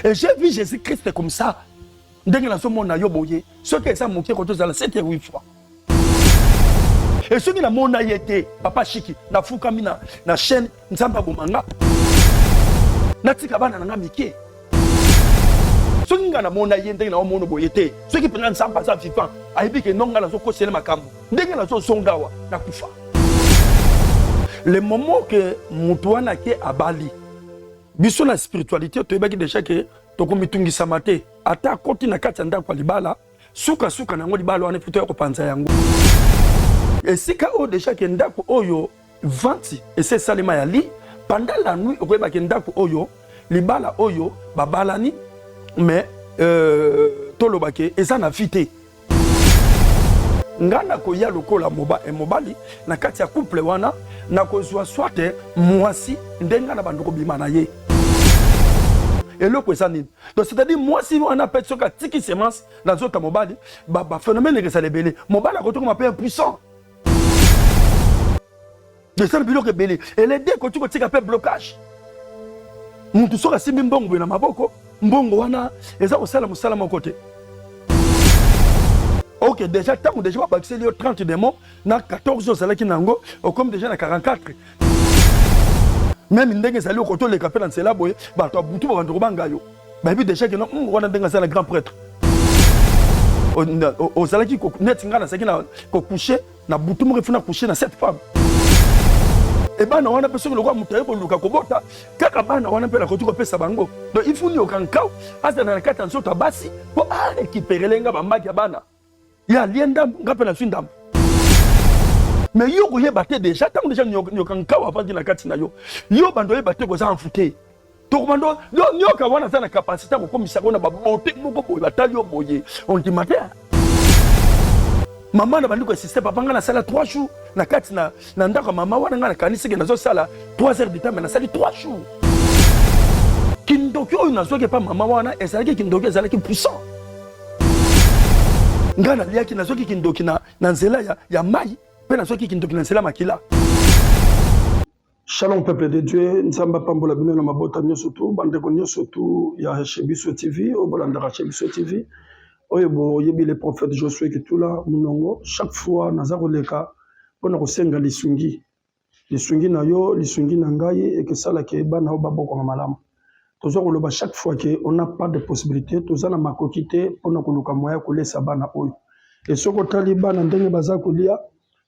Et j'ai vu Jésus-Christ comme ça. Dès que nous sommes boye, ceux qui sont montés contre ça, 7 et 8 fois. Et ceux qui ont mon été, papa Chiki, na Fukami na chaîne, Nzamba Bomanga, na Tikabana na Mike. Ceux qui ont mon été, na mon boyete, ceux qui prennent Nzamba za vivant, aibi que non ngala zo kosele makambo. Dès que nous sommes songawa, na kufa. Le moment que Moutouana qui est à Bali, biso la spiritualité, tu es déjà que toko mitungi samate, ata koti na kati anda kwa libala, suka na ngo libala wane puto yako panza yango. Et si ka o déjà que ndako oyo vanti, et c'est ça le mayali, pendant la nuit, okoyeba que ndako oyo, libala oyo, babalani, mais tolobake, et ça na fité. Ngana ko ya lokola mobali, na kati ya couple wana, na ko zwa swate, mwasi, ndenga na bandoko bimana ye. Et le ça donc c'est-à-dire moi si on appelle ce cas tiki semence dans autre mobile phénomène que ça les belé mobile à côté comme appelle impuissant de ça le bilo que belé et les deux côté que tu appelle blocage nous tout ça si mbongo na maboko mbongo wana eza osala musala mon côté. OK déjà tant déjà pas baxer 30 démons na 14 osala ki nango comme déjà na 44. Même ndenge sali okoto le capel en cela boye ba to butu ba ndoko bangayo ba bi déjà que non on a ndenge ça le grand prêtre au salaki ko net ngana saki na ko coucher na butu mo refuna coucher na cette femme et ben on a personne le roi mutaye ko luka ko bota kaka bana on a pe la ko tu ko pesa bango donc il faut ni okankao asa na kata nsoto basi po a récupérer lenga ba maki bana ya lienda ngape na swindam. Mais yo ko yebate déjà tant déjà nyokanka wa vandi na kati na yo yo bando yebate ko za enfuté to bando nyoka wana za na capacité ko komisa ko na ba bote moko boye batali yo boye on dit matin maman na bandi ko système papa nga na sala 3 jours na kati na ndako mama wana nga na kanisi ke na zo sala 3 heures de temps mais na sali 3 jours kindoki oyo na zo ke pa mama wana ezalaki kindoki ezalaki puissant nga na liaki na zo ki kindoki na nzela ya mai. Shalom peuple de Dieu, Nzamba Pambola Bino na mabota nyosotu, bandeko nyosotu ya Chebiso TV, obolandaka Chebiso TV. Oyebo yebi le prophète Josué Kitula munongo, chaque fois nazako leka pona kosenga lisungi. Lisungi na yo, lisungi na ngai et que ça la ke bana o baboko malamu. Tozo koloba chaque fois que on n'a pas de possibilité, toza na makokité pona koluka moya kolesa bana oyo. Et soko talibana ndenge bazako lia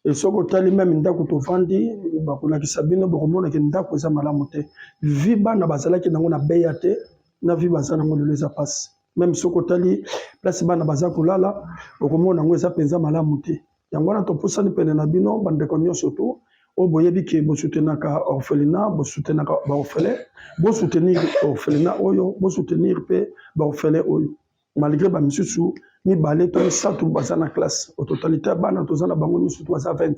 et ce que tu même ndako to vandi bakuna kisabino bokomona ke ndako za malamu te vi bana bazala ki nango na beyate na vi bazana ngo leza passe même ce que tu place bana bazako lala bokomona ngo za penza malamu te yango na to pusani pene na bino bande konyo surtout o boyebi ke bo soutenaka orphelinat bo soutenaka ba orphelin bo soutenir orphelinat oyo bo soutenir pe ba orphelin oyo malgré ba misusu mi balé to sa tout bazana classe au totalité bana tozana bango ni surtout à 20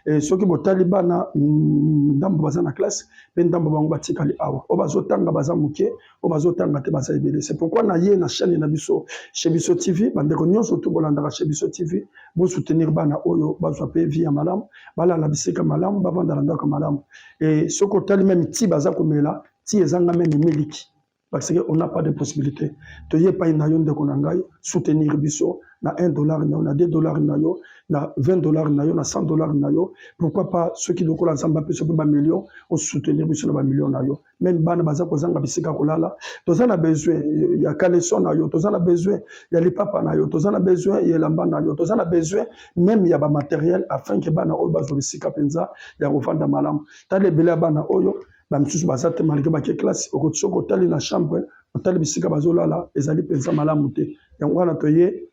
et ceux qui botali bana ndambo bazana classe pe ndambo bango batikali awa o bazotanga bazamuke o bazotanga te bazaibele c'est pourquoi na ye na chaîne na biso chez Biso TV bandeko nyonso to bolanda chez Biso TV bo soutenir bana oyo bazwa pe via malam bala la bisika malam bavanda ndaka malam et ceux qui tali même ti bazakomela ti ezanga même miliki. Parce qu'on n'a pas de possibilité. Tu n'as pas une de konangai, soutenir biso, na $1, na $2, na $20, na $100. Pourquoi pas ceux qui doivent ensemble peuvent se millions, on soutenir biso na millions nayo. Même bana baza kozanga bisika kolala, tozana a besoin, il y a caleçon nayo, tozana besoin, il y a les papas nayo, tozana besoin, il y a lamba nayo, tozana besoin, même il y a ba matériel afin que bana oyo bazo bisika penza, ya revendre malam. Tale bela bana oyo ba misusu bazate malgré ba classe okotso tali na chambre otali bisika bazolala ezali penza malamu te yango wana toye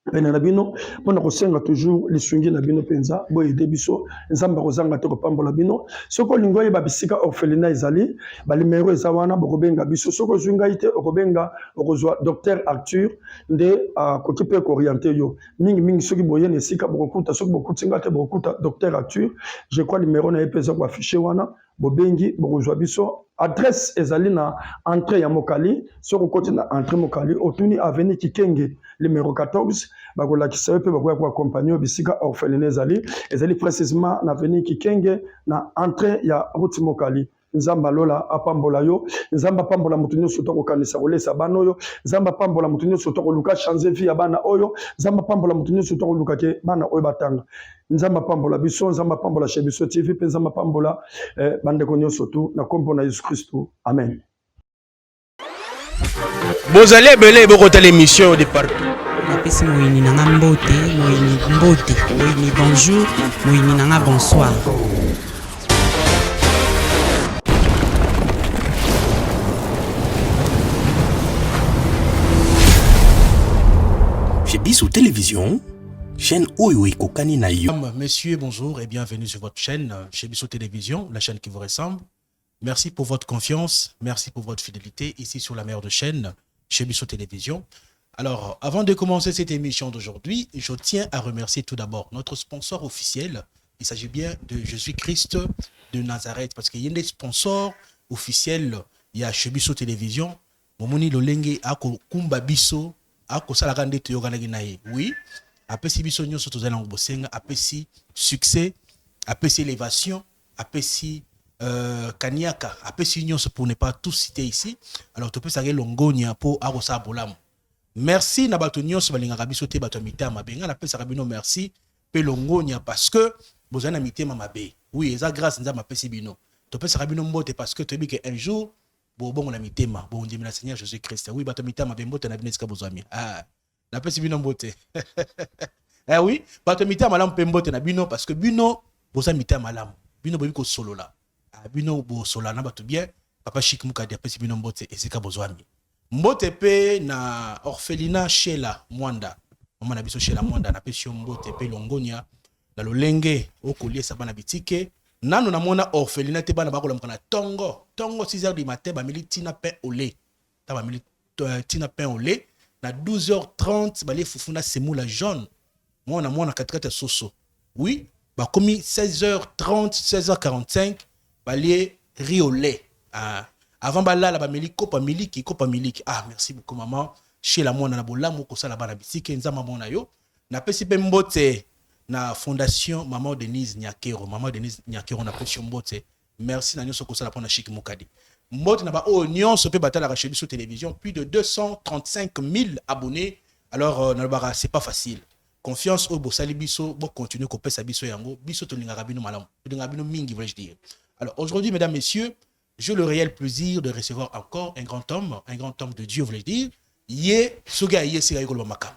pene na bino pona kosenga toujours lisungi na bino penza boye debiso nzamba kozanga te kopambola bino soko lingoye ba bisika orphelinat ezali ba numéro eza wana bokobenga biso soko zwinga ite okobenga okozwa docteur Arthur nde kokipe ko orienter yo mingi soki boye ne sika bokokuta soki bokutinga te bokokuta docteur Arthur je crois numéro na epeza ko afficher wana bobengi bokozwa biso adresse ezali na entrée ya Mokali soko côté na entrée Mokali otuni avenue Kikenge numéro 14 bakola kisawe pe bakoya ko accompagner bisika orphelinat ezali précisément na avenue Kikenge na entrée ya route Mokali nzamba lola apambola yo nzamba pambola mutu nyonso to kokanisa kolesa bana oyo nzamba pambola mutu nyonso to koluka changer vie ya bana oyo nzamba pambola mutu nyonso to koluka ke bana oyo batanga nzamba pambola biso nzamba pambola chez biso TV pe nzamba pambola bandeko nyonso tu na kombo na Yesu Kristo amen. Vous allez belé beaucoup l'émission de partout. Napesi moyini nanga mbote, moyini mbote, moyini bonjour, moyini nanga bonsoir. Chez Bissou Télévision, chaîne Oyo Kokani na yo. Messieurs, bonjour et bienvenue sur votre chaîne chez Bissou Télévision, la chaîne qui vous ressemble. Merci pour votre confiance, merci pour votre fidélité ici sur la meilleure de chaîne chez Bissou Télévision. Alors, avant de commencer cette émission d'aujourd'hui, je tiens à remercier tout d'abord notre sponsor officiel. Il s'agit bien de Jésus-Christ de Nazareth parce qu'il y a des sponsors officiels. Il y a chez Bissou Télévision, Momoni Lolenge, Ako Kumba Bisso, Ako Salagande Toyoganaginae. Oui, après si Bisso Nyo Sotozalang Bosenga, après si succès, après si élévation, après si Kanyaka, après si Nyo pour ne pas tout citer ici. Alors, tu peux savoir Longonia pour Arosa Bolam. Merci na bato nyonso balingaka biso te bato mitama benga na pesa kabino merci pe longonia parce que bozana mitema mabe. Oui, eza grâce nza mapesi bino. To pesa kabino mbote parce que to bi que un jour bo bongo na mitema bo ndimi na Seigneur Jésus Christ. Oui, bato mitama be mbote na bino esika bozami. Ah, na pesi bino mbote. Eh oui, bato mitama lam pe mbote na bino parce que bino boza mitama lam. Bino bobi ko solo la. Ah, bino bo solo na bato bien. Papa Chic Mukadi apesi bino mbote esika bozami. Mbote pe na orphelinat Shela Mwanda. Maman na biso Shela Mwanda na pesio mbote pe longonia na lolenge okolie sabana bitike. Nano na mona orphelinat te bana bakola mkana tongo 6h du matin ba mili tina pain au lait. Ta ba mili tina pain au lait na 12h30 ba le fufuna semoula jaune. Mona 4 soso. Oui, ba komi 16h30 16h45 ba le riz au lait. Ah, avant bala la bameli kopa miliki. Ah, merci beaucoup maman. Chez la mona na bolamu ko sala bana bisike nzama mona yo. Na pesi pe mbote na fondation Maman Denise Nyakero. Maman Denise Nyakero na pesi mbote. Merci na nyoso ko sala pona Chic Mukadi. Mbote na ba o nyonso pe batala chez Bissou Télévision, plus de 235 000 abonnés. Alors c'est pas facile. Confiance au Bossali Bisso, bon continuer ko pesa biso yango. Bisso to linga rabino malam. To linga rabino mingi voulais-je dire. Alors aujourd'hui mesdames messieurs, j'ai le réel plaisir de recevoir encore un grand homme de Dieu, voulais dire. Yé, soga yé, c'est aïko makam.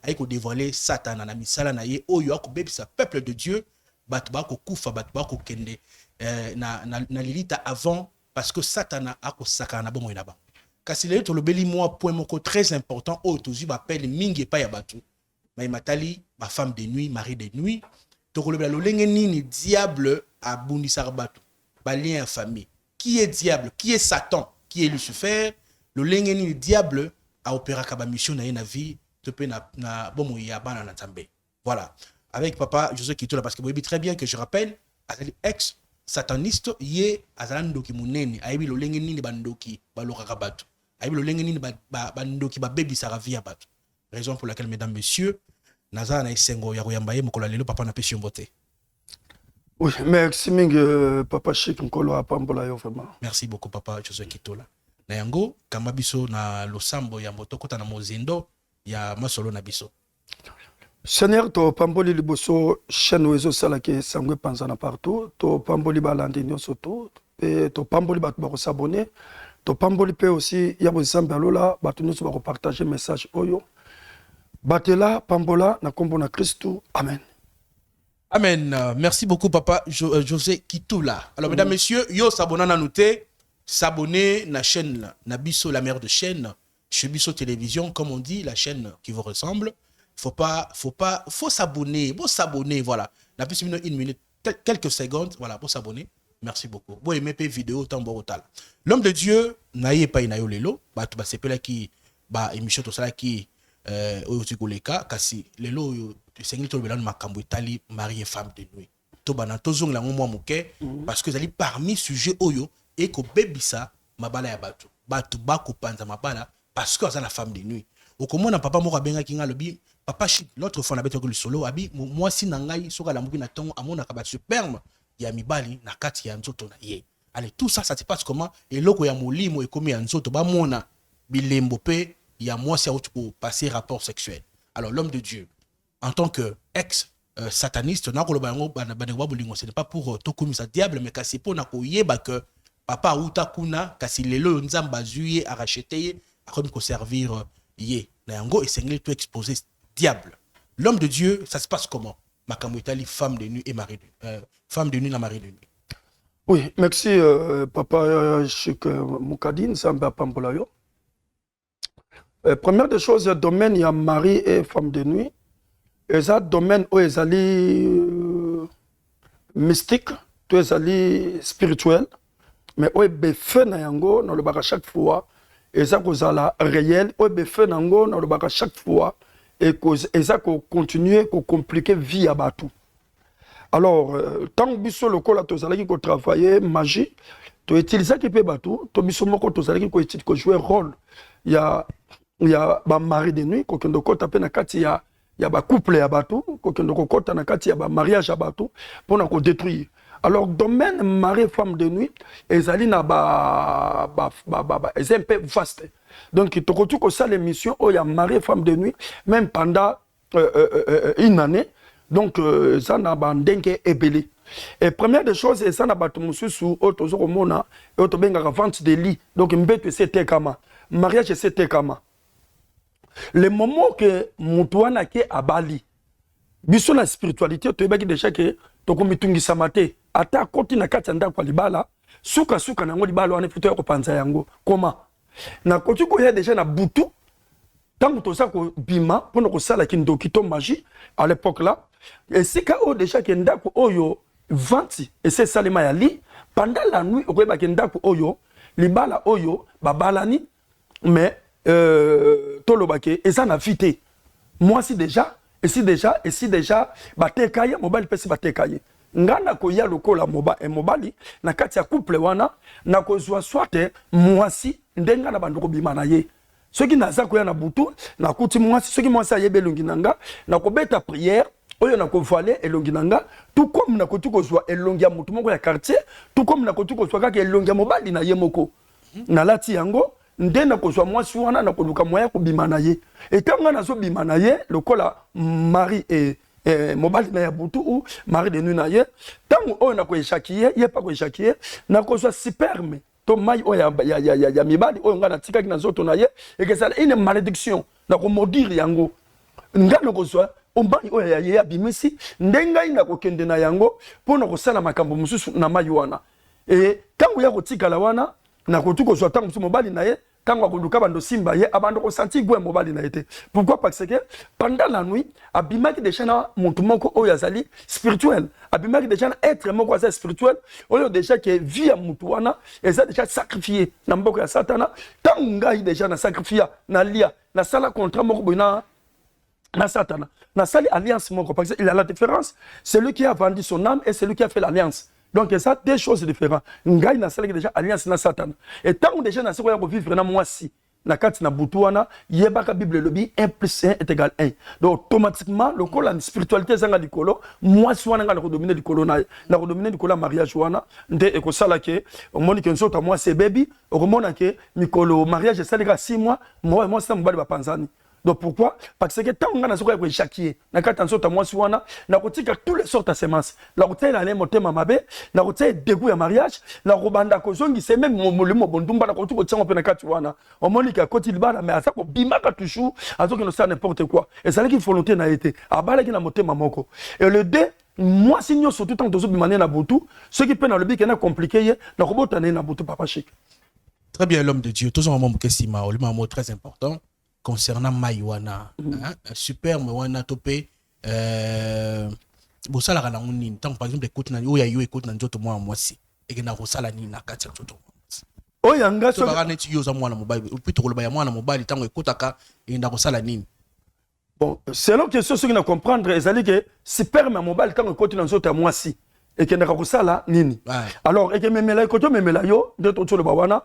Aïko dévoiler Satan, na misala na yé, oyo ako bébé sa peuple de Dieu, batba ko kufa, batba ko kende, na lilita avant, parce que Satan ako sakana bon inaba. Kasi le to le beli moi point moko très important, o tozu m'appelle mingi pa ya batu. Ma matali, ma femme de nuit, mari de nuit, to le bela lo lengeni ni diable a bundisar batu. Ba lien famille. Qui est diable? Qui est Satan? Qui est Lucifer? Le lengeni le diable a opéré kaba mission na na vie te pe na bon ya bana na tambe. Voilà. Avec papa José Kitola parce que vous savez très bien que je rappelle azali ex sataniste yé azalando ki munene aibi lo lengeni ni bandoki baloka kabatu. Aibi lo lengeni ni bandoki ba baby sa vie abatu. Raison pour laquelle mesdames messieurs naza na isengo ya koyamba ye mokola lelo papa na pesi mbote. Oui, merci Ming, Papa Chic Nkolo apambola yo vraiment. Merci beaucoup Papa José Kitola. Na yango kamba biso na losambo ya moto kota na mozindo ya masolo na biso. Seigneur to pamboli liboso chaîne wezo salake sangwe panzana partout to pamboli balandi nyonso to pe to pamboli batu ba ko s'abonner to pamboli pe aussi ya bo zambe alola batu nyonso ba ko partager message oyo. Batela pambola na kombo na Christo. Amen. Amen. Merci beaucoup, Papa José Kitoula. Alors, mesdames, messieurs, yo s'abonner à noter, s'abonner à la chaîne Nabiso, la mère de chaîne, chez Bissou Télévision, comme on dit, la chaîne qui vous ressemble. Faut s'abonner. Bon, s'abonner, voilà. Nabiso, une minute, quelques secondes, voilà, pour s'abonner. Merci beaucoup. Bon, aimez la vidéo, tant bon total. L'homme de Dieu, naïe pas inayo lelo, bah, c'est pas là qui, bah, émission tout ça qui, oyotikoleka kasi lelo sengi to belano makambo itali mari et femme de nuit to bana to zong la ngomwa muke parce que zali parmi sujet oyo et ko bebisa mabala ya batu ba ko panza mabala parce que azala femme de nuit okomona papa moko benga kinga lobi papa Chic l'autre fois na beto ko solo abi moi si na ngai soka la muki na tongo amona ka ba sperme ya mibali na kati ya nzoto na ye Allez, tout ça, ça se passe comment? Et là, il y a molimo et comme il y a un autre, bah, mona, bilembo pe, il y a moi, c'est pour passer rapport sexuel. Alors, l'homme de Dieu, en tant que ex-sataniste, ce n'est pas pour tout comme ça diable, mais c'est pour que papa outa kuna, kasi lelo nzamba zuye a racheté, comme qu'on servir yé. Nayango et sengli tout exposé diable. L'homme de Dieu, ça se passe comment? Makamwitali, femme de nuit et mari de femme de nuit et mari de nuit. Oui, merci papa Chik Moukadine, Samba Pambolayo. Première des choses, domaine, il y a mari et femme de nuit. Et ça, domaine où ils allaient mystique, tout ils allaient spirituel. Mais où ils fait nayango, dans le bar chaque fois, et ça cause la réel, où ils fait nayango, dans le bar chaque fois, et ça continue, qu'on compliquer vie à batou. Alors, tant que biso le col to zalaki ko travailler magie, to utiliser qui peut batou, to biso moko to zalaki ko jouer rôle. Il y a ba mari de nuit ko kendo ko taper na kati ya ba couple ya batou, ko kendo ko kota na kati ya ba mariage ya batou pour na ko détruire. Alors domaine mari femme de nuit, ezali na c'est un peu vaste. Donc to ko tu ko ça l'émission où il y a mari femme de nuit même pendant une année. Donc, ça n'a pas d'enque ébélé. Et première des choses, ça n'a pas de monsieur sous autre mona et autre benga vente de lit. Donc, mbete c'était kama. Mariage c'était kama. Le moment que Moutouana qui a Bali, biso la spiritualité, tu es déjà que tu comme tungi samate. Ata koti na katanda kwa libala, suka na ngo libala wane plutôt ko panza yango. Comment? Na koti ko ya déjà na butu. Tant que tu sais que bima pour nous ça la kindokito magie à l'époque là. Et si quand déjà kenda ko oyo venti et c'est ça les mayali pendant la nuit au ba kenda ko oyo libala oyo babalani mais tolobake et ça n'a vité moi si déjà batekaye mobile pesi batekaye ngana ko ya lokola moba e mobali na kati ya couple wana na ko zwa swate mwasi ndenga na bandoko bima na ye. Ceux qui n'ont pas na butu, na kuti mwasi, ceux qui m'ont sa yebe longinanga, na ko beta prière, oyo na ko voler elonginanga, tout comme na ko tu ko soit elongia mutu moko ya quartier, tout comme na ko tu ko soit ka elongia mobali na yemoko. Na lati yango, nde na ko soit mwasi wana na ko luka moya ko bimana ye. Et tanga na so bimana ye, lokola mari et mobali na ya butu ou mari de nuit na ye, tango oyo na ko échakier, ye pas ko échakier, na ko soit sperme. To mai o ya mibali o ngana tika kina zoto na ye et que ça une malédiction na ko maudire yango ngana ko so o mai o ya bimisi ndenga ina ko kende na yango pona ko sala makambo mususu na mai wana et tango ya ko tika la wana na ko tuko so tango musu mobali na ye tango ko luka bando simba ye abando ko senti gwe mobali na été pourquoi parce que pendant la nuit abimaki déjà na muntu moko o yazali spirituel abimaki déjà na être moko za spirituel oyo déjà que vie ya mutu wana et ça déjà sacrifié na mboko ya satana tango ngai déjà na sacrifier na lia na sala contrat moko boina na satana na sali alliance moko parce que il y a la différence celui qui a vendu son âme et celui qui a fait l'alliance. Donc ça deux choses différentes. Ngai na sala déjà alliance na satana et tango déjà na sala ko vivre na mwasi na kati na butuana yebaka Bible lobi 1 + 1 est égal 1. Donc automatiquement le col la spiritualité zanga likolo mwasi wana nga na dominer likolo na dominer likolo mariage wana nde eko sala ke omoni ke nzota mwasi baby okomona ke mikolo mariage salika 6 mois moi ça mbali ba panzani. Donc pourquoi? Parce que tant qu'on a ce qu'on a échaqué, na katanso ta moi suana, na kotika tous les sortes de semences. La kotia la nemote mamabe, la kotia dégoût ya mariage, la robanda kozongi c'est même le mot bondumba la kotu kotia on kati wana. On monika koti libala mais ça ko bimaka toujours, azo que no ça n'importe quoi. Et ça qui volonté na été. Abala ki na mote mamoko. Et le deux moi signyo surtout tant dozo bimane na butu, ceux qui peuvent dans le but qui na compliqué, na robota na butu papa Chik. Très bien l'homme de Dieu, tous un moment kesima, le mot très important. Concernant Maïwana, super Maïwana topé, bon ça la rana on tant par exemple écoute na écoute na njoto moi si et que na rosala ni na katia njoto oh yanga so ba neti yo za mwana mobile plutôt ko ba ya mwana mobile tango ekotaka et na rosala nini. Bon selon que ceux qui na comprendre ezali que sperme mobile tango ekoti na njoto moi si et que na rosala nini. Alors et que memela ekoto memela yo de to le bawana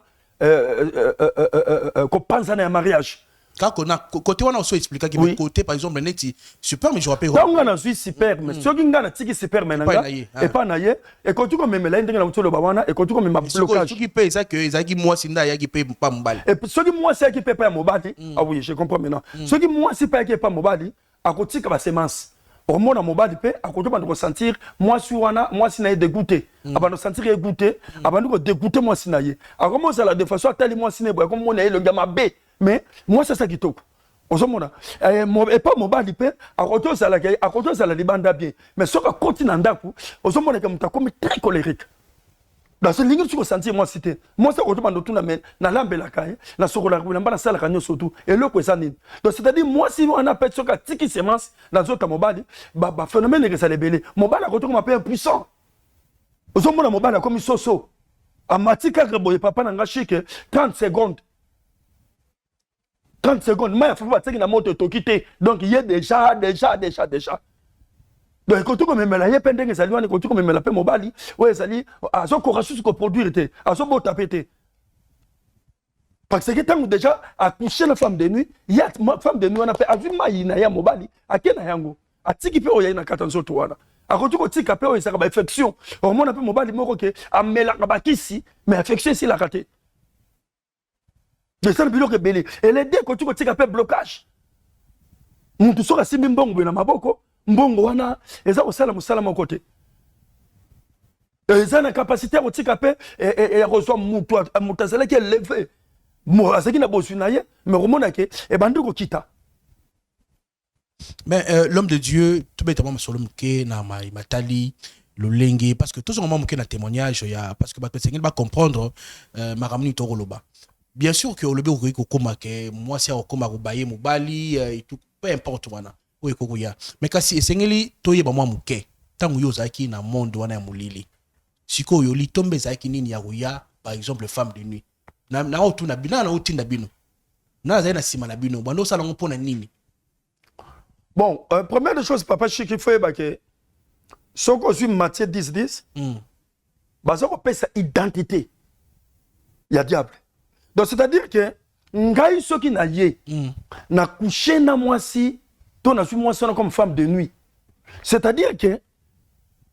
ko panza na mariage. Quand on a côté on a aussi expliqué que Oui. côté par exemple neti super mais je rappelle donc on a vu super mais ce qui ngana tiki super menanga et pas naie et quand tu comme memela ndenge na mutolo bawana et quand tu comme ma blocage ce qui paye ça que ça qui moi sinda ya qui paye pas mobali et ce qui moi c'est qui paye pas mobali ah oui je comprends maintenant ce qui moi c'est pas qui pas mobali à côté ka ba semence au moins na mobali pe à côté ba de sentir moi si wana moi si na dégoûté avant de sentir dégoûté avant de dégoûter moi si na ye à comment ça la de façon telle moi si na comme moi na le gama B mais moi c'est ça qui top ozomona et pas mobali pe à côté ça la libanda bien mais ce que continue ndaku ozomona que muta comme très colérique dans ce ligne tu ressentir moi cité moi ça côté bando tuna mais na lambela kai na sokola ko na sala kanyo surtout et le ko ça nini donc c'est à dire moi si on appelle ce que tiki semence dans autre mobali ba phénomène que ça les belé mobali à côté comme appelle puissant ozomona mobali comme soso a matika reboye papa na ngashike 30 secondes 30 secondes, mais il faut pas que la moto est quittée. Donc il y a déjà. Donc quand tu comme la yé pendant que ça lui quand tu comme la paix mobile, ouais ça lui à son courage que produire était, à son beau tapeté. Parce que tant déjà à coucher la femme de nuit, il y a femme de nuit on a fait azuma ina ya mobile, à quel yango, à tiki pe oya ina katanzo toana. À quand tu ko tika pe oya ça ba infection. Au moins on a fait mobile moko que amela kabakisi, mais infection si la raté. De ça le bilo que belé et les deux quand tu tika pe blocage muntu soka simbi mbongo na maboko mbongo wana eza osala musala mon côté eza na capacité ko tika pe et reçoit mutu azala qui est levé mo azaki na bosu na ye mais remona ke e bandu ko kita mais l'homme de Dieu tout bêtement masolom ke na matali lolenge parce que tout ce moment na témoignage ya parce que ba personne va comprendre maramni to roloba. Bien sûr que le béo ko koma ke moi c'est koma ko baye mobali et tout peu importe wana o ko ya mais kasi esengeli to yeba moi muke tangu yo zaki na monde wana ya mulili siko yo li tombe zaki nini ya ya par exemple femme de nuit na otu na bina na otinda bino na za na sima na bino bando sala ngopona nini bon première des choses papa Chiki faut ba ke soko su Matthieu 10 bazoko pesa identité ya diable. Donc c'est-à-dire que ngai soki na ye na coucher na moi si to na suis moi si comme femme de nuit. C'est-à-dire que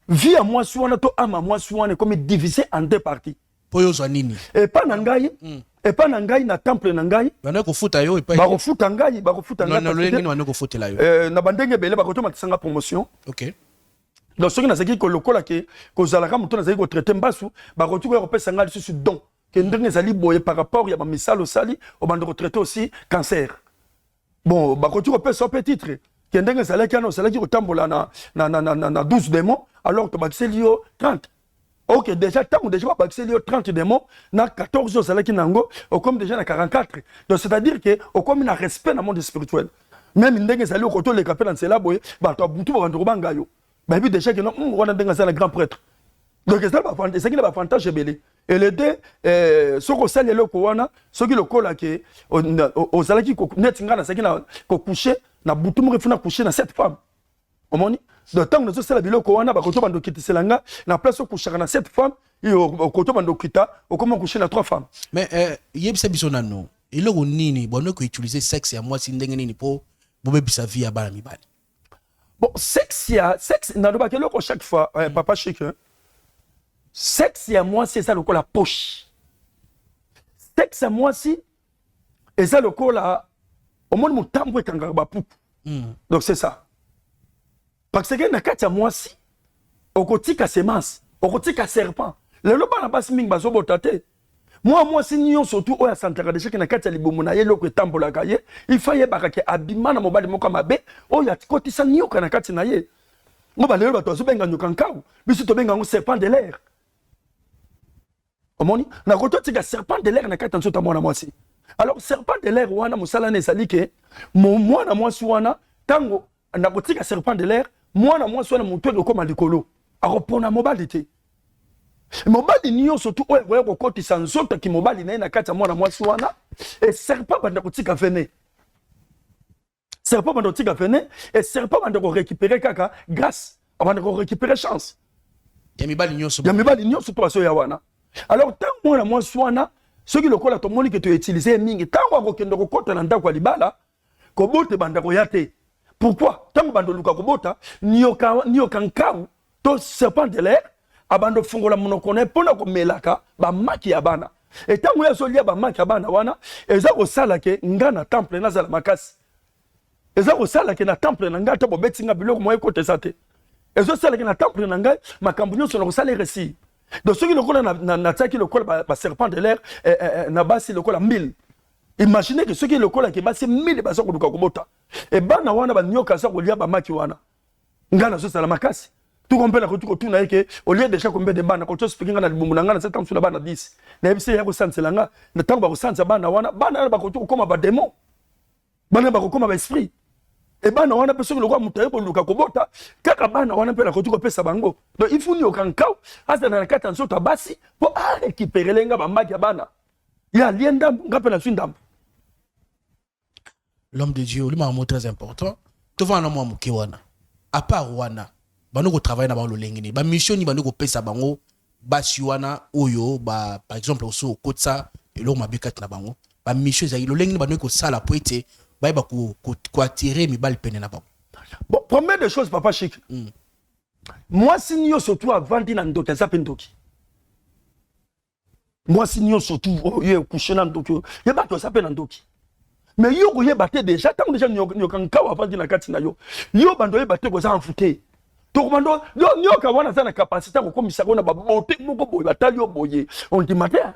vie à moi si on to ama moi si on est comme divisé en deux parties. Poyo zo nini? Et pas na ngai na temple na ngai. Bana ko futa yo et pas. Ba ko futa ngai. Non le ngini wana ko futela yo. Na bandenge bele ba ko to matisanga promotion. OK. Donc soki na zaki ko lokola ke ko zalaka muto na zaki ko traiter mbasu ba ko tuko ko pesa ngai sur don. Que ndenge zali boye par rapport ya ba misalo sali au bande retraité aussi cancer. Bon ba ko tuko pesa petit titre que ndenge zali kana zali ki ko tambola na 12 démons alors to ba selio 30. OK déjà tant déjà ba selio 30 démons na 14 zali ki nango au comme déjà na 44. Donc c'est-à-dire que au comme na respect na monde spirituel. Même ndenge zali ko to le capel en cela boye ba to butu ba ndro banga yo. Ba bi déjà que non on a ndenge zali grand prêtre. Donc ça va fantasme belé et les deux ce qu'on sait le kowana ce qui le cola que aux alaki ko net ngana ça qui na ko coucher na butu mo refuna coucher na cette femme au moni de temps nous ça la bilo kowana ba ko to bando kitiselanga na place ko coucher na cette femme et ko to bando kita au comment coucher na trois femmes mais yebisa bisonano il le nini bono ko utiliser sexe ya moi si ndenge nini po bobe bisa vie ya bana mibali bon sexe na do ba ke loko chaque fois papa Chiki sexe à moi c'est ça le col la poche sexe à moi si et ça le col la au monde mon tambo kanga ba pou donc c'est ça parce que na kati à moi si au kotika semence au kotika serpent le loba na basi mingi bazo botate moi si nyo surtout o ya santaka de cheki na kati ya libomo na ye loko tambola kaye il faye bakake abimana mobali moko mabe o ya kotisa nyo kana kati na ye ngo ba lelo bato zo benga nyoka nkawu biso to benga ngo serpent de l'air. Omoni na koto tika serpent de l'air na kata nso ta mwana mwasi. Alors serpent de l'air wana musala ne salike mwana mwasi wana tango na kotika serpent de l'air mwana mwasi wana mutu ko malikolo akopona mobali te. Mobali niyo surtout oyo ko kotisa nzoto ki mobali na kata mwana mwasi wana et serpent banda kotika vene. Serpent banda kotika vene et serpent banda ko récupérer kaka grâce banda ko récupérer chance. Ya mibali nyoso Ya mibali nyoso to aso ya wana. Alors tant moi la moi soana Ce qui le colle à ton moni que tu utilises mingi. Tant qu'on a un côté dans le libala, kobote banda koyate. Pourquoi? Tant que bando luka kobota, niokankau, to serpent de l'air, abando fungola monokone, pona ko melaka, ba maki abana. Et tant que solia ba maki abana wana, eza ko sala ke ngana temple na zala makasi. Eza ko sala ke na temple na ngata bo betinga biloko moye kote sate. Ezo sala ke na temple na ngai, makambu nyonso na ko sala récit. Donc ceux qui le collent na tsaki le colle ba serpent de l'air na basi le colle 1000. Imaginez que ceux qui le collent qui basi 1000 ba so ko duka kobota. Et bana wana ba nyoka sa ko lia ba maki wana. Ngana so sala makasi. Tout compare ko tout na yeke au lieu de chaque combien de bana ko to speaking na libumu ngana sa tam sula bana 10. Na ebise ya ko sansela nga na tango ba ko sansa bana wana bana ba ko to koma ba démon. Bana ba ko koma ba esprit. Et bana wana personne le quoi mutaye ko luka kobota kaka bana wana pe la ko to pesa bango. Donc il faut ni okankao asa na kata nso ta basi pour récupérer lenga ba maki bana. Ya lienda ngape na swindam. L'homme de Dieu, lui m'a un mot très important. Tu vas en avoir un wana. À part wana, bano ko travailler na ba lo lengini. Ba mission ni bano ko pesa bango basi wana oyo ba par exemple oso kotsa elo mabikat na bango. Ba mission za lo lengini bano ko sala poete ba ba ko attirer mi bal pene na bango. Bon, première des choses papa chic. Moi signio surtout avant dina ndoka za pendoki. Moi signio surtout ye coucher na ndoki. Ye ba to sa pe na ndoki. Mais yo ko ye baté déjà tant déjà nyoka avant dina kati na yo. Yo bando ye baté ko za enfuté. To bando nyoka wana za na capacité ko komisa ko na ba boté moko boy batali yo boye. On dit matin.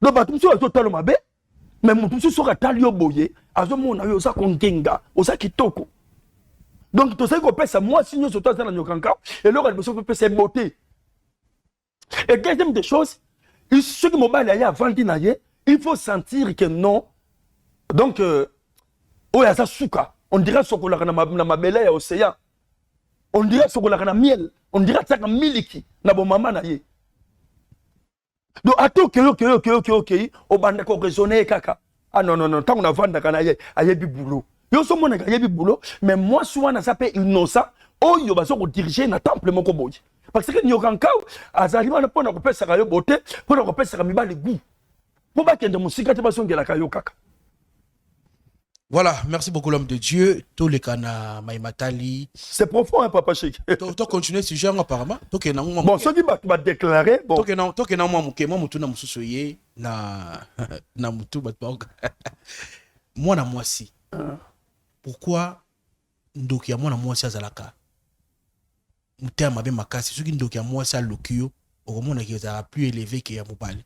Do batum so to talo mabe. Mais mon tout sur tali yo boye. Azo mona yo za kongenga, o za kitoko. Donc tu sais qu'on pèse moi signaux sur toi dans le nyoka. Et là on peut pèse beauté. Et deuxième des choses, ce qui m'a dit avant d'y il faut sentir que non. Donc, oh, ça souka. On dirait ce qu'on a na ma belle océan. On dirait ce qu'on a na miel. On dirait ça comme miliki. Na bon maman na ye. Donc, à tout que au bande ko raisonner kaka. Ah non, tant on a vendu kana ye, aye bi boulot. Yo so mona aye bi boulot, mais moi souvent na s'appelle innocent. Oh, yo ba so ko diriger na temple moko boy. Parce que nyokankao azalima na pona ko pesa ka yo beauté, pona ko pesa ka mibali goût. Pour pas qu'il y ait de musique, voilà, merci beaucoup l'homme de Dieu. Tous les cana Maïmatali. C'est profond, hein, papa chic. Tu continues ce genre apparemment. Bon, ce qui m'a déclaré, bon. Tu na moi mutu na mususoye na mutu batbog. Moi na moi si. Pourquoi ndoki ya moi na moi si azalaka. Muté mabe makasi, ce qui ndoki ya moi si alokio, au moins na ki za plus élevé que ya mobali.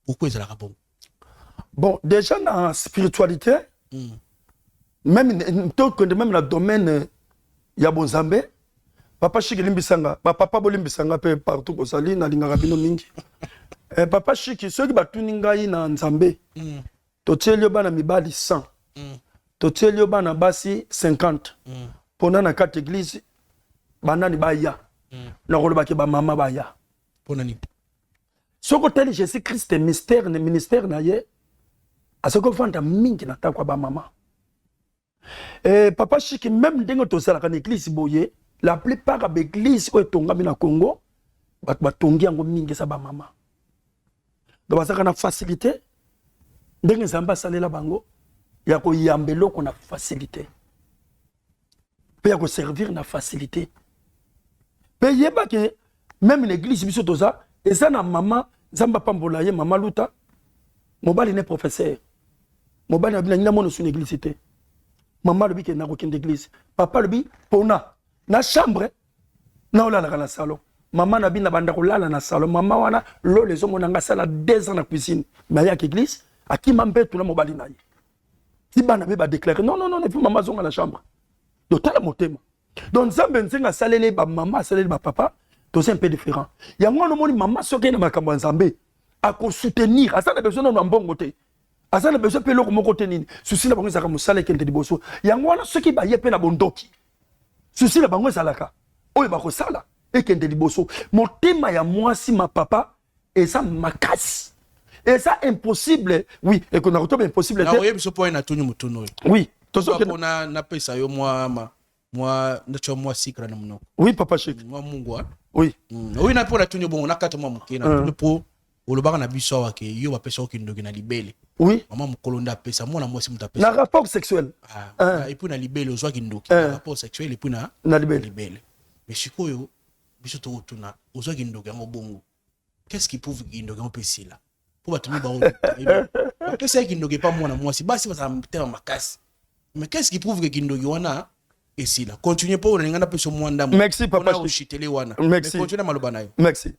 Pourquoi ils ont bon? Bon, déjà dans la spiritualité, même dans le domaine, il y a bon Zambé. Papa Chiki Limbisanga, papa Bolimbisanga, partout au Sali, na Lingarabino Mingi. Papa Chiki, ceux qui battent Ningaï na Nzambé, Totielio Bana Mibali 100, Totielio Bana Basi 50. Pendant la 4 églises, Banani Baya, na Rolobaki ba Mama Baya. Ponani. Ce côté Jésus-Christ est ministère naie à ce qu'on fait mingi na takwa ba maman. Et papa Chiki même dengo to sala kan église boye, la plupart des églises au tonga na Congo, ba tongi ngo mingi sa ba maman. Donc ba saka na facilité, dengo zamba salela bango, ya ko yambelo ko na facilité. Pe ya ko servir na facilité. Pe yeba que même l'église biso to ça et ça na maman zamba pambola ye maman luta mobali ne professeur mobali na bina mono sur l'église té maman le bi ke na ko kende église papa le bi pona na chambre na ola na salon maman na bina banda ko lala na salon maman wana lo les hommes na sala 2 ans na cuisine mais ya église akima mbetu na mobali na ye si bana be ba déclarer non ne faut maman zonga na chambre do tala motema donc zambe nsenga salele ba maman salele ba papa. C'est un peu différent. Il y a un moni maman soki na makambo nzambe a ko soutenir asa na besoin na mbongo te asa na besoin pe loko moko te nini souci na bango zaka musala kende liboso yango wana soki ba ye pe na bondoki souci na bango zalaka oyo ba ko sala e kende liboso motema ya mwasi ma papa et ça makasi et ça impossible oui et qu'on a retrouvé impossible na oyebi so point na tuni mutuno oui to so que na pesa yo moi nacho moi sikra na muno oui papa Chiki moi mungwa oui oui na pour la tuni bon na kata moi mukina pour olobaka na biso awa ke yo bapesa kindoki na libele. Oui. Maman mukolonda pesa mwana mwasi mutapesa. Na rapport sexuel. Et puis na libele ozwa kindoki. Rapport sexuel et puis na libele. Mais sikoyo biso to tuna ozwa kindoki yango bongo. Qu'est-ce qui prouve kindoki yango pesi là? Pour batumi ba on. Qu'est-ce qui kindoki pas mwana mwasi basi ba mtema makasi. Mais qu'est-ce qui prouve que kindoki wana ici là? Continuez pas on ngana peso mwanda. Merci papa. Merci. Continuez maloba nayo. Merci.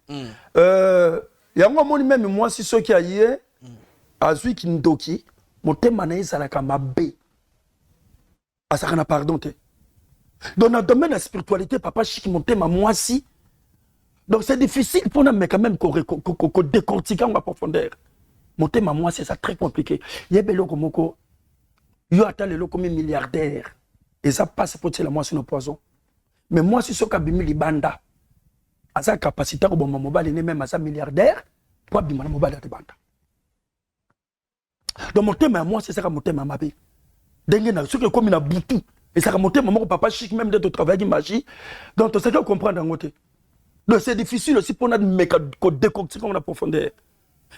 Yango moni même moi si ceux qui a hier azui kindoki motema na ezalaka mabe asaka na pardon te. Dans le domaine de la spiritualité papa Chic motema moi si donc c'est difficile pour nous mais quand même qu'on décortique en profondeur. Motema moi c'est ça très compliqué. Yebelo komoko yo ata lelo comme milliardaire et ça passe pour la moi sur nos poisons. Mais moi si ce kabimi libanda à sa capacité au bon mobile n'est même à sa milliardaire pour abîmer le mobile de banda. Donc mon thème à moi c'est ça mon thème à ma vie. Dengue ce que comme il a boutou et ça mon thème mon papa Chic même de travail qui magie. Donc c'est ça que comprendre en côté. Donc c'est difficile aussi pour nous mais qu'on décortique en profondeur.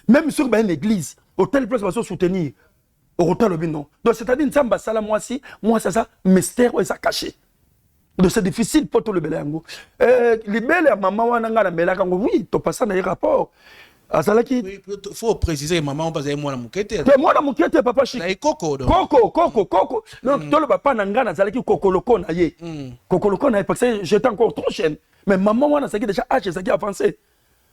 Même sur une église, au tel place va se soutenir au retour le non. Donc c'est-à-dire Nzamba sala moi c'est ça mystère et ça caché. Donc c'est difficile pour tout le belango. Libele maman wana ngana melaka ngo oui, to passa na rapport. Azalaki oui, faut préciser maman parce que moi na mukete. Mais moi na mukete papa Chic. Na koko donc. Koko. Donc to le papa na ngana azalaki kokoloko na ye. Kokoloko na ye parce que j'étais encore trop jeune. Mais maman wana c'est déjà âge ça qui avancé.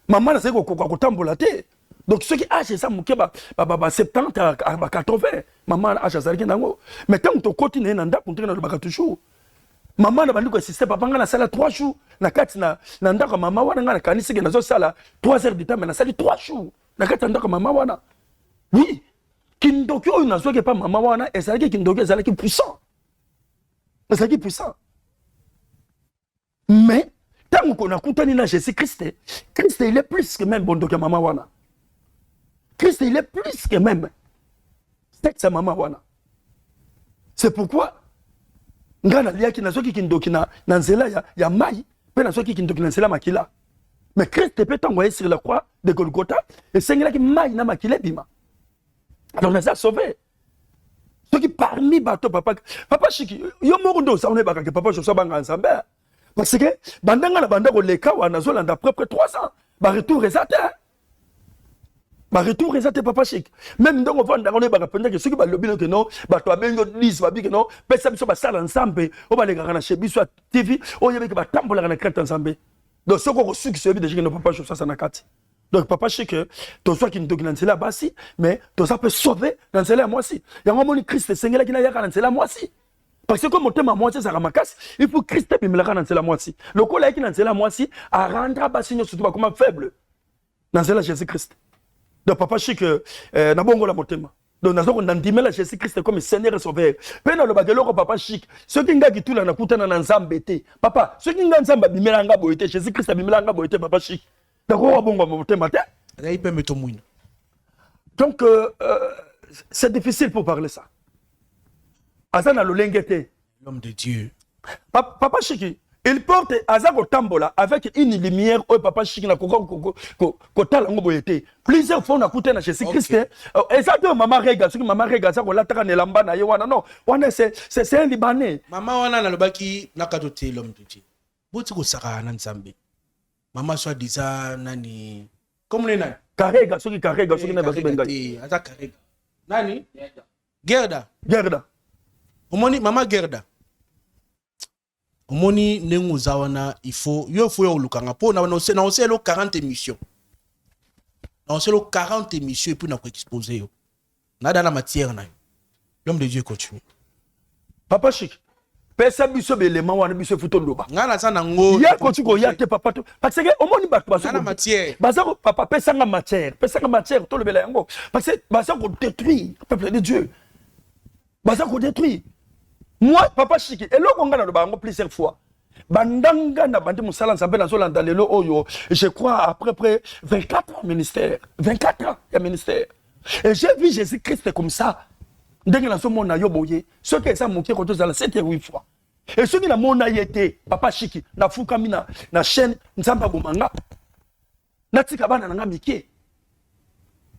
Maman na c'est ko tambola te. Donc ceux qui âge ça muke ba 70 à 80. Maman âge azalaki nango. Mais tant que to continue na ndako ntena le baka toujours. Maman na bandiko système papa ngana sala 3 jours na kati na ndako mama wana ngana kanisi na zo sala 3 heures de temps mais na sali 3 jours na kati ndako mama wana. Oui. Kindoki oyo na zoke pas mama wana ezalaki kindoki ezalaki puissant. Ezalaki puissant. Mais tant qu'on a contenu na Jésus Christ, Christ il est plus que même bondoki mama wana. Christ il est plus que même c'est sa mama wana. C'est pourquoi ngana liaki na soki kindoki na nzela ya mai pe na soki kindoki na nzela makila. Mais Christ peut t'envoyer sur la croix de Golgotha et sengela ki mai na makila bima. Alors on les a sauvés. Ceux qui parmi bateau papa Chiki yo moko ça on est baka que papa je sois banga ensemble parce que bandanga na bandako leka wana zolanda presque 3 ans ba retour resate. Retour resate papa Chic. Même donc on va dans les baka penza que ceux qui ba lobby que non ba to abengo 10 ba bi que non pesa biso ba sala ensemble o ba le kana chez biso TV o yebe que ba tambola kana crête ensemble. Donc ce qu'on reçu qui se dit que non papa je ça na kati. Donc papa Chic to soit qui ndoki na nzela basi mais to ça peut sauver dans nzela moi aussi. Yango moni Christ sengela ki na yaka na nzela moi aussi. Parce que comme thème à moi c'est ça ramakas, il faut Christ puis me la dans nzela moi aussi. Le ko la ki na nzela moi aussi à rendre basi surtout comme faible. Dans nzela Jésus Christ. Donc papa Chic na bongo la motema. Donc nazo on ndimela Jésus Christ comme Seigneur et Sauveur. Pena le bagelo ko papa Chic. Ce qui nga kitula na kutana na nzambete. Papa, ce qui nga nzamba bimela nga boyete Jésus Christ bimela nga boyete papa Chic. Donc bongo motema te. Donc c'est difficile pour parler ça. Azana lo lengete. L'homme de Dieu. Papa Chic il porte Azako Tambola avec une lumière au papa Chic na kotala ngo boyete. Plusieurs fois on a coûté na Jésus Christ. Exactement maman Rega, ce que maman Rega ça ko lataka ne lamba na ye wana non. Wana c'est un Libanais. Maman wana na lobaki nakatote l'homme de Dieu. Boti ko saka na Nzambe. Maman soit disant nani comme les nani. Karega, ce qui Karega, ce qui na baso bengai. Ata Karega. Nani? Gerda. Omoni maman Gerda. Omoni nengu zawana il faut yo lukanga po na oselo 40 émissions. Na oselo 40 émissions et puis na ko exposer yo. Na dans la matière na. L'homme de Dieu continue. Papa Chic. Pesa biso belema wana biso futondoba. Ngana sana ngo. Ya kotiko ya te papa to. Parce que omoni bato baso. Na matière. Bazako papa pesa nga matière to le bela yango. Parce que bazako détruire peuple de Dieu. Bazako détruire. Moi, papa Chic, et là, on a le plusieurs fois. Bandanga na bandi musala nzambe na zolanda lelo oyo, je crois après près 24 ans ministère. 24 ans de ministère. Et j'ai vu Jésus-Christ comme ça. Ndenge na so mona yo boye, ce que ça moké ko tozala 7 ou 8 fois. Et ce qui na mona yete, papa Chic, na fukami na chaîne nzamba bomanga. Na tika bana nga mike.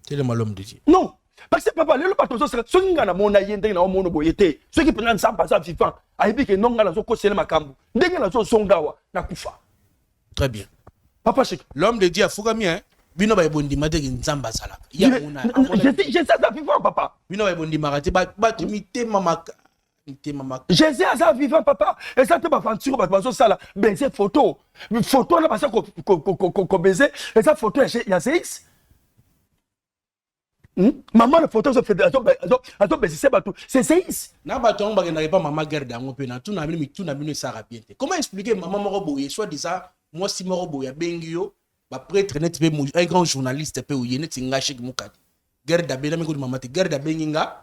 C'est le malhomme de Dieu. Non. Parce que papa, le bateau, c'est ce qui a mon ayende na mon boyete. Ce qui prennent ça pas ça vivant. Aibi que non ngala zo ko sele makambu. Ndenge na zo songawa na kufa. Très bien. Papa Chic. L'homme de Dieu a fougamie hein. Bino ba bondi mate ki nzamba sala. Je sais ça vivant papa. Bino ba bondi marati ba tu mité mama Jésus a ça vivant papa et ça te va faire sur bateau ça là baiser photo. Photo là parce que baiser et ça photo il y a CX. Maman la photo se fait attends baiser c'est bateau c'est CX. Na bateau on ba na pas maman guerre dango pe na tout na bino ça bien. Comment expliquer maman moko boye soit disant moi si moko boye bengio ba prêtre net pe un grand journaliste pe ou yene tinga chik mukati. Guerre da bela miko maman te guerre da benginga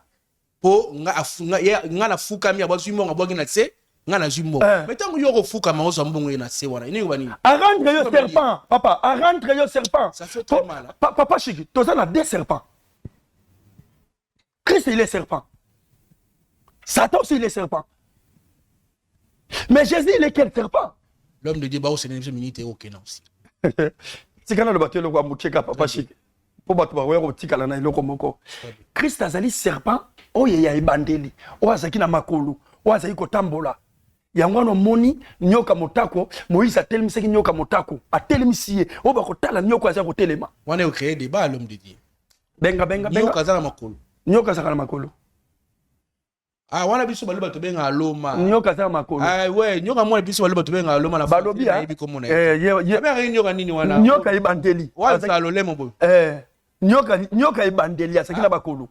po nga afunga nga na fuka mi abazwi mo ngabwa na tse nga na zwi mo mais tango yoko fuka ma ozo mbongo na tse wana ini bani à rendre yo serpent papa à rendre yo serpent ça fait très mal papa Chic toi ça a des serpents Christ il est serpent Satan aussi il est serpent mais Jésus il est quel serpent l'homme de Dieu ba o sénégalais minité OK non aussi c'est quand le bateau le wa mucheka papa Chic po bato ba wero tikala na iloko moko Christ azali serpent oye ya ebandeli o azaki na makolo o azali kotambola yango no moni nyoka motako Moïse atelemisaki nyoka motako atelemisi ye o ba kotala nyoka azali kotelema wana o créer débat l'homme de Dieu benga nyoka azala makolo nyoka azala makolo ah wana biso baloba to benga aloma nyoka azala makolo ah ouais nyoka mwana biso baloba to benga aloma na balobi ya nyoka nini wana nyoka ebandeli waza lolemo bo nyoka ebandeli asaki na bakolo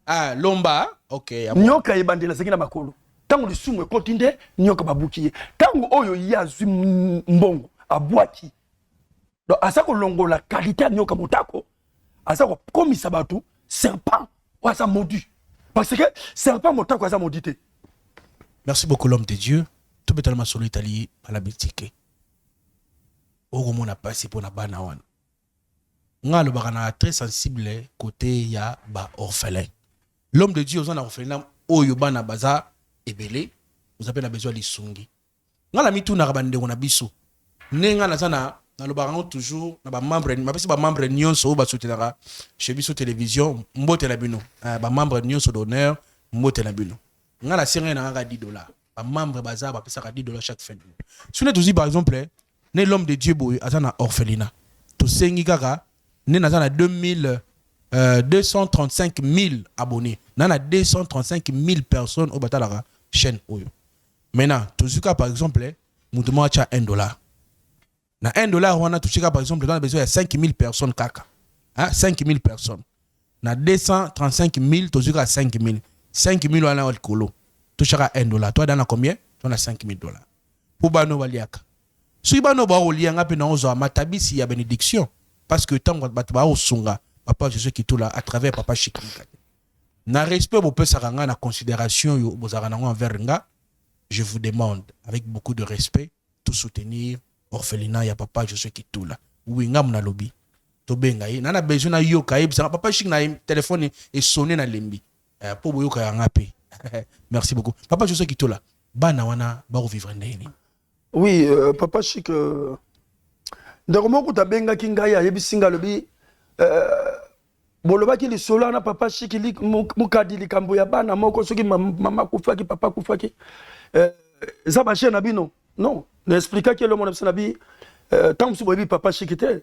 ah lomba OK nyoka ebandeli asaki na bakolo tango lisumu ekoti nde nyoka babuki ye tango oyo ye azwi mbongo abwaki donc aza kolongola kalite ya nyoka motako aza kokomisa bato serpent o aza maudit parce que serpent motako aza maudit te. Merci beaucoup l'homme de Dieu tout betalement solo Italie à la Belgique ogo na passé pour na bana wana nga le barana très sensible côté ya ba orphelin l'homme de Dieu ozana orphelin oyo bana baza ebele vous avez besoin de sungi nga la mitu na rabande na biso nenga na zana na lo barango toujours na ba membre ma pesi ba membre nyonso ba soutenara chez biso télévision mbote na bino ba membre nyonso d'honneur mbote na bino nga la série na nga $10 ba membre baza ba pesa $10 chaque fin du mois si on est aussi par exemple né l'homme de Dieu boy azana orphelinat to sengi kaka né na 235 000 abonnés na 235 000 personnes au batalara chaîne oyo maintenant tout cas par exemple mutu mo acha $1 na $1 wana tout cas par exemple dans besoin de 5 000 personnes kaka hein 5 000 personnes na 235 000 tout cas 5 000 wana au kolo tout chaka $1 toi dans combien toi na $5 000 pour bano waliaka si bano ba olianga pe na ozo matabisi ya bénédiction parce que tant que ba osunga papa Jésus qui tout là à travers papa Chic na respect bo pesa ranga na considération yo bozara nango envers nga je vous demande avec beaucoup de respect tout soutenir orphelinat ya papa Jésus qui tout là oui nga mna lobby to benga yi nana besoin na yo kaib ça papa Chic na téléphone et sonné na lembi pour boyo ka nga pe merci beaucoup papa Jésus qui tout là bana wana ba vivre ndeni oui papa Chic ndeko moko tabenga kinga ya yebisinga lobi bolobaki lisolo na papa Chic li mukadi likambo ya bana moko soki mama kufaki papa kufaki ça ba chez na bino non n'expliquer que le monde na bi tant que boyebi papa Chic te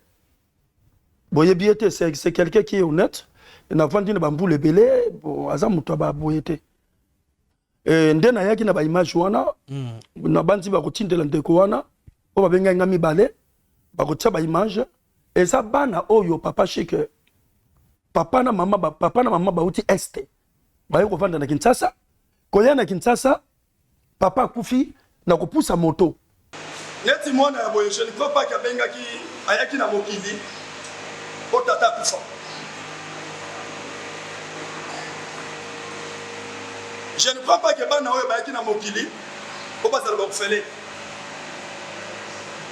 boyebi était c'est quelqu'un qui est honnête na vandi na bambu le belé bon aza muto ba boyete ndena yaki na ba image wana na bandi ba kotindela ndeko wana o ba benga ngami balé ba kotia ba image et ça bana oyo papa Chic papa na mama ba uti este ba yoko vanda na Kinshasa koya na Kinshasa papa kufi na kopusa moto neti mwana ya boye je ne crois pas kabenga ki ayaki na mokili o tata kufa je ne crois pas que bana oyo ba yaki na mokili o bazala ba kufele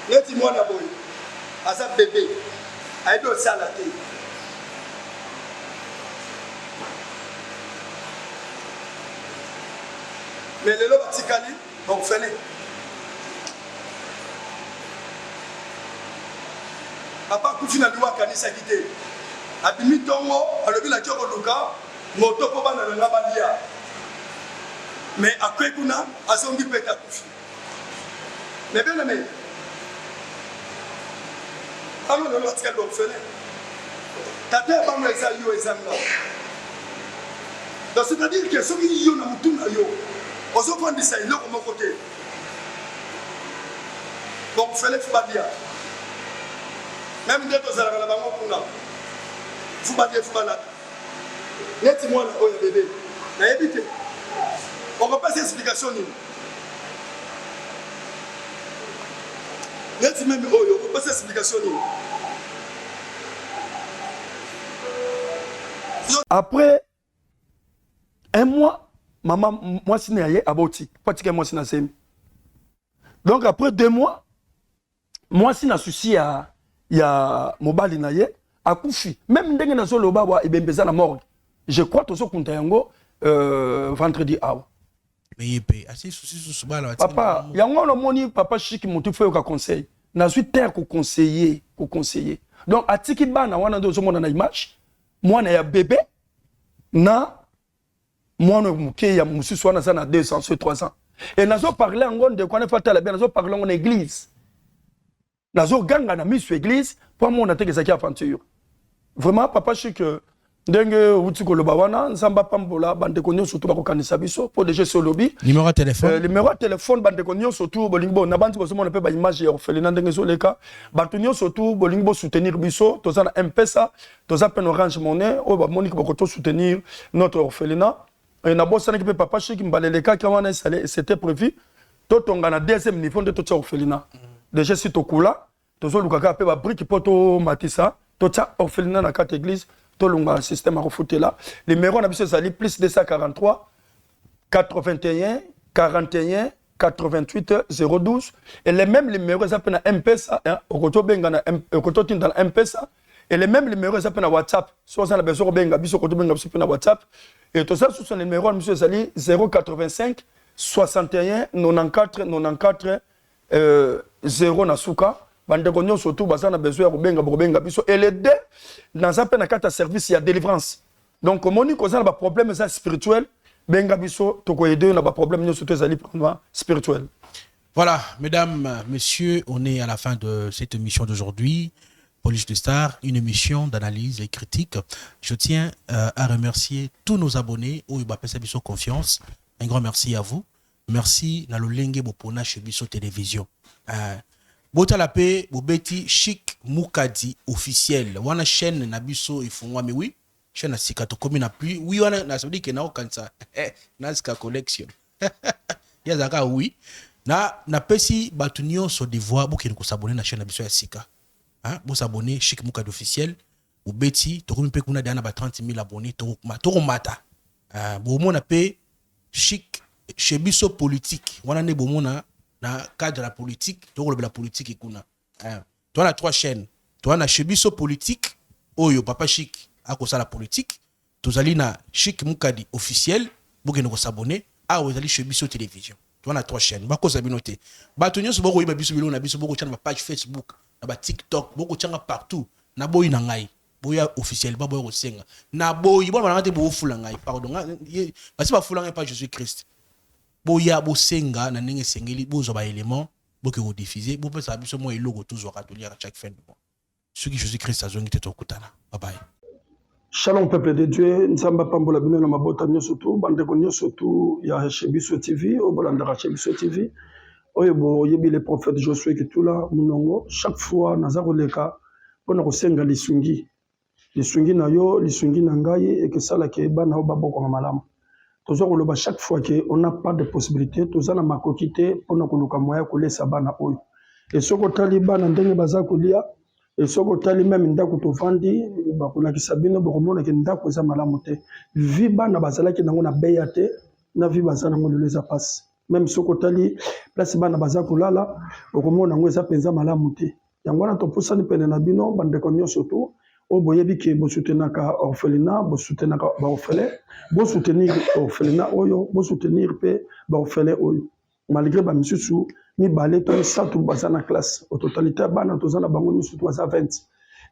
neti mwana boye aza bébé aido sala te mais lelo batikali bakufele papa kufi na liwa kanisa kite abimi tongo alobi la kioko luka moto po bana na balia mais après kuna azongi peta kufi mais bien aimé alors le lorsqu'elle l'orphelin tata bango eza yo ezanga donc c'est-à-dire que ce qui yo na mutuna yo ozo kwandisa ile ko mokote donc fallait balia même dès que ça la bango kuna Fubala. Laisse-moi là, bébé. Na évité. On va passer explication. Laisse-moi même on va passer explication. Après un mois, maman, moi si n'est pas aboti, pratiquement si n'a. Donc après 2 mois, moi si n'a souci à mobile naye. Akufi même ndenge na solo baba ibembeza na morgue je crois to so kunta yango vendredi awa mais yepé assez souci sous bala papa yango no moni papa Chic mutu fo ka conseil na suis terre ko conseiller donc atiki bana wana ndo so mona na image mwana ya bébé na mwana muke ya mususu wana sana 200 sur 300 et nazo parler ngo de ko na fata la bien nazo parler ngo na église nazo ganga na misu église pour moi on a teke zaki aventure vraiment papa Chic ndenge uti ko loba wana nzamba pambola bande ko nyo surtout ba ko kanisa biso pour déjà sur lobby numéro de téléphone bande ko nyo surtout bolingbo na bandi ko so mona pe ba image ya orphelinat ndenge zo leka batu nyo surtout bolingbo soutenir biso toza na M-Pesa toza pen Orange Money o ba monique ba ko to soutenir notre orphelinat et na bossa na papa Chic mbaleleka ka wana c'était prévu to tonga na deuxième niveau de to orphelinat déjà si to kula tozo lukaka pe ba brique poto matisa to tia orphelinat na carte église to lunga système à refouter là numéro na biso sali plus 243 81 41 88 012 et les mêmes numéros ça na M-Pesa okoto benga na okoto tinda na M-Pesa et les mêmes numéros ça na WhatsApp so ça na besoin benga biso okoto benga biso na WhatsApp et tout ça sur son numéro na biso sali 085 61 94 94 0 na suka bande konyo surtout basana besoin ya kobenga biso et les deux dans un na carte service ya délivrance donc moni ko ça ba problème ça spirituel benga biso to ko aider na ba problème nyo surtout ezali spirituel. Voilà, mesdames, messieurs, on est à la fin de cette émission d'aujourd'hui. Police de Star, une émission d'analyse et critique. Je tiens à remercier tous nos abonnés où ils m'appellent Biso Confiance. Un grand merci à vous. Merci na lolenge bopona chez Biso Télévision. Bota la paix, Bobeti Chic Mukadi officiel. Wana chaîne na Biso ifungwa mais oui, chaîne sika to komi na plus. Oui wana na sabdi ke na okansa. Na ska collection. Yazaka oui. Na pesi batunio so devoir bokeni ko s'abonner na chaîne na Biso ya sika. Hein, vous s'abonner Chic Mukadi officiel ou Betty to komi pe kuna dana ba 30 000 abonnés to mata. Bo mo na pe Chic chez Biso politique. Wana ne bo mo na cadre de la politique, to la politique ikuna. Toi na 3 chaînes. Toi na chez Biso politique, oyo papa Chic a ko la politique. Tozali na Chic Mukadi officiel, bokeni ko s'abonner. Ozali chez Biso Télévision. Toi na 3 chaînes. Ba ko sabi noter. Ba tonyo so boko yiba biso bilo na biso boko chana page Facebook. Na ba TikTok, boko changa partout. Na boyi na ngai. Boya officiel, ba boya senga. Na boyi, bo na ngate bo fula ngai. Pardon. Parce que ba fula ngai pas Jésus Christ. Boya bo senga na ndenge sengeli bozo ba élément boke ko diffuser. Bo pesa biso mo elogo toujours catholique à chaque fin de mois. Ce qui Jésus Christ azongi te tokutana. Bye bye. Shalom peuple de Dieu, Nzamba Pambola Bino na mabota nyoso tu, bandeko nyoso tu ya Chebiso TV, obolanda Chebiso TV. Oyebo yebi le prophète Josué qui tout là munongo chaque fois nazako leka pona kosenga lisungi na yo lisungi na ngai et que ça la ke bana o baboko malamu tozo koloba chaque fois que on n'a pas de possibilité toza na makokité pona koluka moya kolesa bana oyo et soko talibana ndenge bazako lia et soko tali même ndako to vandi bakuna kisabino bokomona ke ndako za malamu te vi bana bazala ki nango na beyate na vi bazana ngo leza passe même soko tali place bana baza kolala okomona ngo eza penza malamu te yango na topusa ni pene na bino bandeko nyonso to o boyebi ke bo soutenaka orphelinat bo soutenaka ba orphelin bo soutenir orphelinat oyo bo soutenir pe ba orphelin oyo malgré ba misusu mi balé to sa to baza na classe au totalité bana to za na bango nyonso to za 20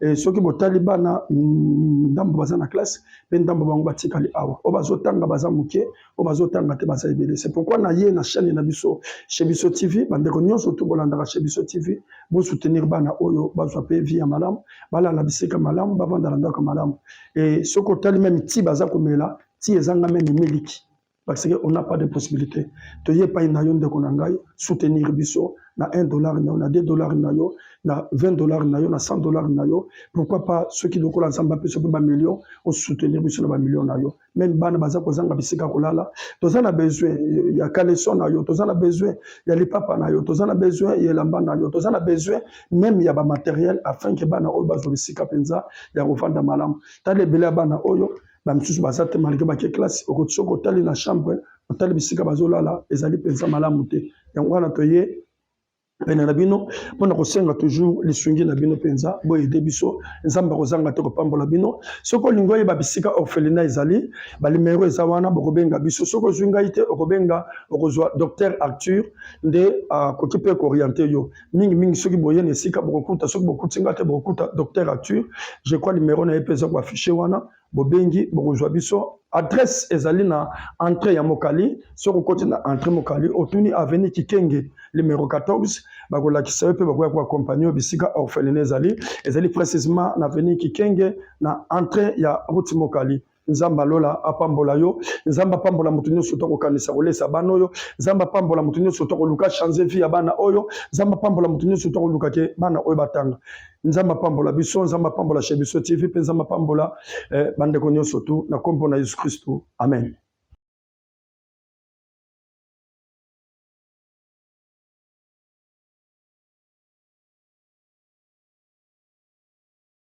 et ceux qui botali bana ndambo baza na classe pe ndambo bango batikali awa o bazotanga baza muke o bazotanga te baza ebele. C'est pourquoi na ye na chaîne na biso chez Biso TV bandeko nyonso to bolandaka chez Biso TV bo soutenir bana oyo bazwa pe vie ya malamu bala la bisika malamu bavanda na ndako malamu et ce ko tali même ti baza komela ti ezanga même miliki parce qu'on n'a pas de possibilité. Tu n'as pas une de soutenir biso na $1 na $2 na $20 na $100. Pourquoi pas ceux qui doivent ensemble un million on soutenir biso na million nayo. Même bana baza kozanga bisika kolala. Tozana a besoin il y a caleçon nayo, tozana besoin il y a les papa nayo, tozana besoin il y a lamba nayo, tozana besoin même il y a ba matériel afin que bana oyo bazo bisika penza ya kovanda malamu. Tale bela bana oyo ba msusu basate malgré ba classe okotso tali na chambre otali bisika bazolala ezali penza malamu te yango wana toye pena na bino pona kosenga toujours lisungi na bino penza boye debiso nzamba kozanga te kopambola bino soko lingoye ba bisika orphelinat ezali ba numéro eza wana bokobenga biso soko zwinga ite okobenga okozwa docteur Arthur nde kokipe ko orienter yo mingi soki boye ne sika bokokuta soki bokutinga te bokokuta docteur Arthur je crois numéro na epeza ko afficher wana bobengi bokozwa biso adresse ezali na entrée ya Mokali soko côté na entrée Mokali otuni avenue Kikenge numéro 14 bakolakisa yo pe bakoya ko accompagner bisika orphelinat ezali précisément na avenue Kikenge na entrée ya route Mokali. Nzamba lola apambola yo nzamba pambola mutu nyonso to kokanisa kolesa bana oyo nzamba pambola mutu nyonso to koluka changer vie ya bana oyo nzamba pambola mutu nyonso to koluka ke bana oyo batanga nzamba pambola biso nzamba pambola chez Biso TV pe nzamba pambola bandeko nyonso tu na kombo na Yesu Kristo amen.